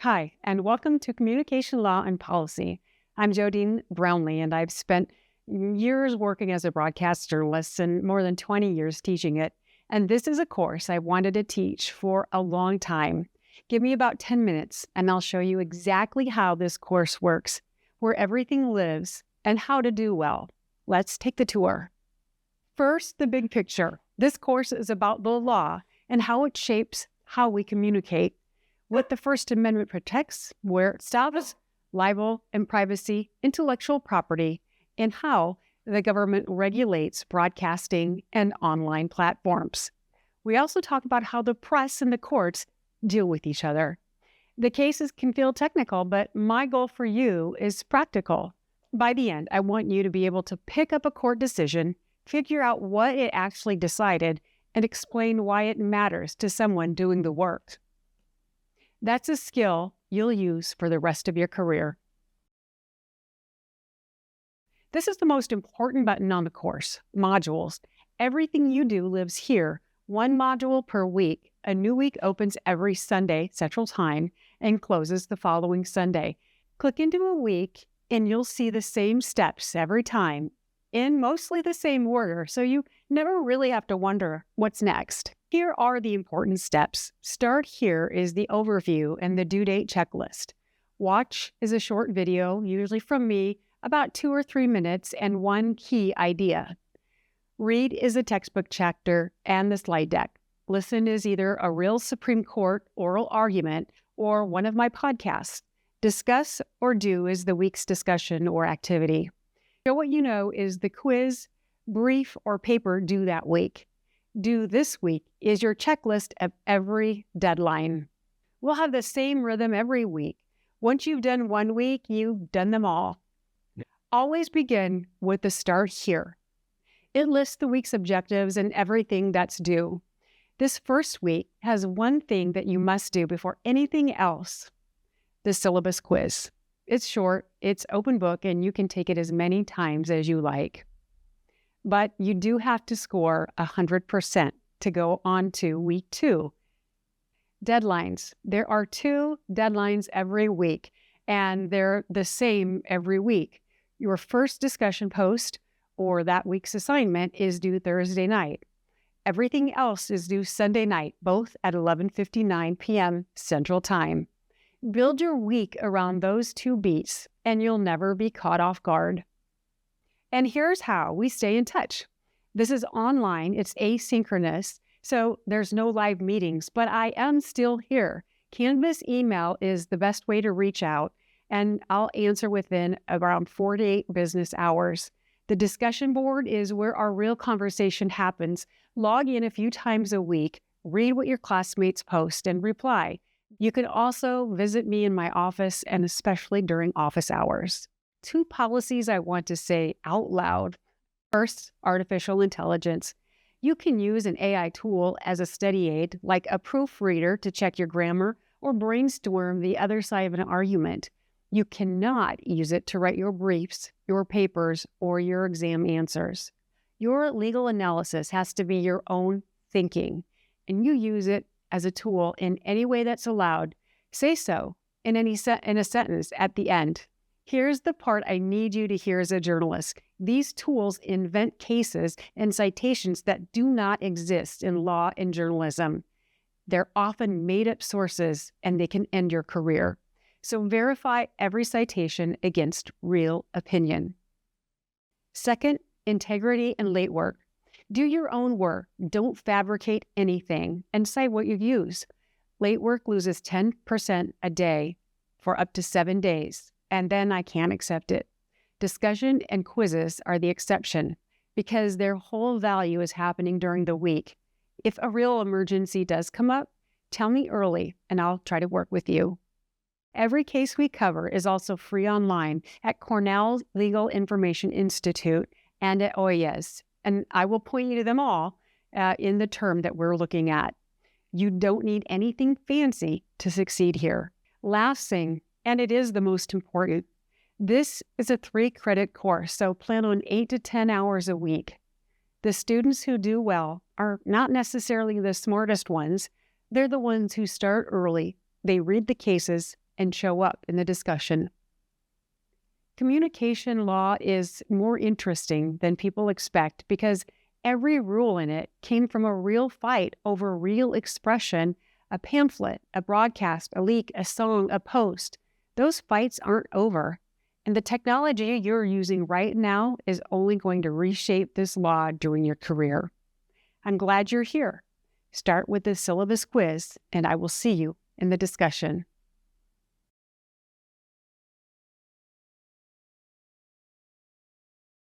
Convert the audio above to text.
Hi, and welcome to Communication Law and Policy. I'm Jodeane Brownlee, and I've spent years working as a broadcast journalist and more than 20 years teaching it. And this is a course I wanted to teach for a long time. Give me about 10 minutes, and I'll show you exactly how this course works, where everything lives, and how to do well. Let's take the tour. First, the big picture. This course is about the law and how it shapes how we communicate, what the First Amendment protects, where it stops, libel and privacy, intellectual property, and how the government regulates broadcasting and online platforms. We also talk about how the press and the courts deal with each other. The cases can feel technical, but my goal for you is practical. By the end, I want you to be able to pick up a court decision, figure out what it actually decided, and explain why it matters to someone doing the work. That's a skill you'll use for the rest of your career. This is the most important button on the course, modules. Everything you do lives here, one module per week. A new week opens every Sunday, Central Time, and closes the following Sunday. Click into a week, and you'll see the same steps every time, in mostly the same order, so you never really have to wonder what's next. Here are the important steps. Start here is the overview and the due date checklist. Watch is a short video, usually from me, about 2 or 3 minutes, and one key idea. Read is a textbook chapter and the slide deck. Listen is either a real Supreme Court oral argument or one of my podcasts. Discuss or do is the week's discussion or activity. Show what you know is the quiz, brief, or paper due that week. Due this week is your checklist of every deadline. We'll have the same rhythm every week. Once you've done one week, you've done them all. Always begin with the start here. It lists the week's objectives and everything that's due. This first week has one thing that you must do before anything else: the syllabus quiz. It's short, it's open book, and you can take it as many times as you like. But you do have to score 100% to go on to week 2. Deadlines. There are 2 deadlines every week, and they're the same every week. Your first discussion post or that week's assignment is due Thursday night. Everything else is due Sunday night, both at 11:59 p.m. Central Time. Build your week around those 2 beats, and you'll never be caught off guard. And here's how we stay in touch. This is online, it's asynchronous, so there's no live meetings, but I am still here. Canvas email is the best way to reach out, and I'll answer within around 4 to 8 business hours. The discussion board is where our real conversation happens. Log in a few times a week, read what your classmates post, and reply. You can also visit me in my office, and especially during office hours. 2 policies I want to say out loud. First, artificial intelligence. You can use an AI tool as a study aid, like a proofreader to check your grammar or brainstorm the other side of an argument. You cannot use it to write your briefs, your papers, or your exam answers. Your legal analysis has to be your own thinking, and you use it as a tool in any way that's allowed. Say so in a sentence at the end. Here's the part I need you to hear as a journalist. These tools invent cases and citations that do not exist in law and journalism. They're often made-up sources, and they can end your career. So verify every citation against real opinion. Second, integrity and late work. Do your own work. Don't fabricate anything, and cite what you use. Late work loses 10% a day for up to 7 days. And then I can't accept it. Discussion and quizzes are the exception because their whole value is happening during the week. If a real emergency does come up, tell me early and I'll try to work with you. Every case we cover is also free online at Cornell Legal Information Institute and at OIS, and I will point you to them all in the term that we're looking at. You don't need anything fancy to succeed here. Last thing, and it is the most important, this is a 3-credit course, so plan on 8 to 10 hours a week. The students who do well are not necessarily the smartest ones. They're the ones who start early, they read the cases, and show up in the discussion. Communication law is more interesting than people expect because every rule in it came from a real fight over real expression, a pamphlet, a broadcast, a leak, a song, a post. Those fights aren't over. And the technology you're using right now is only going to reshape this law during your career. I'm glad you're here. Start with the syllabus quiz, and I will see you in the discussion.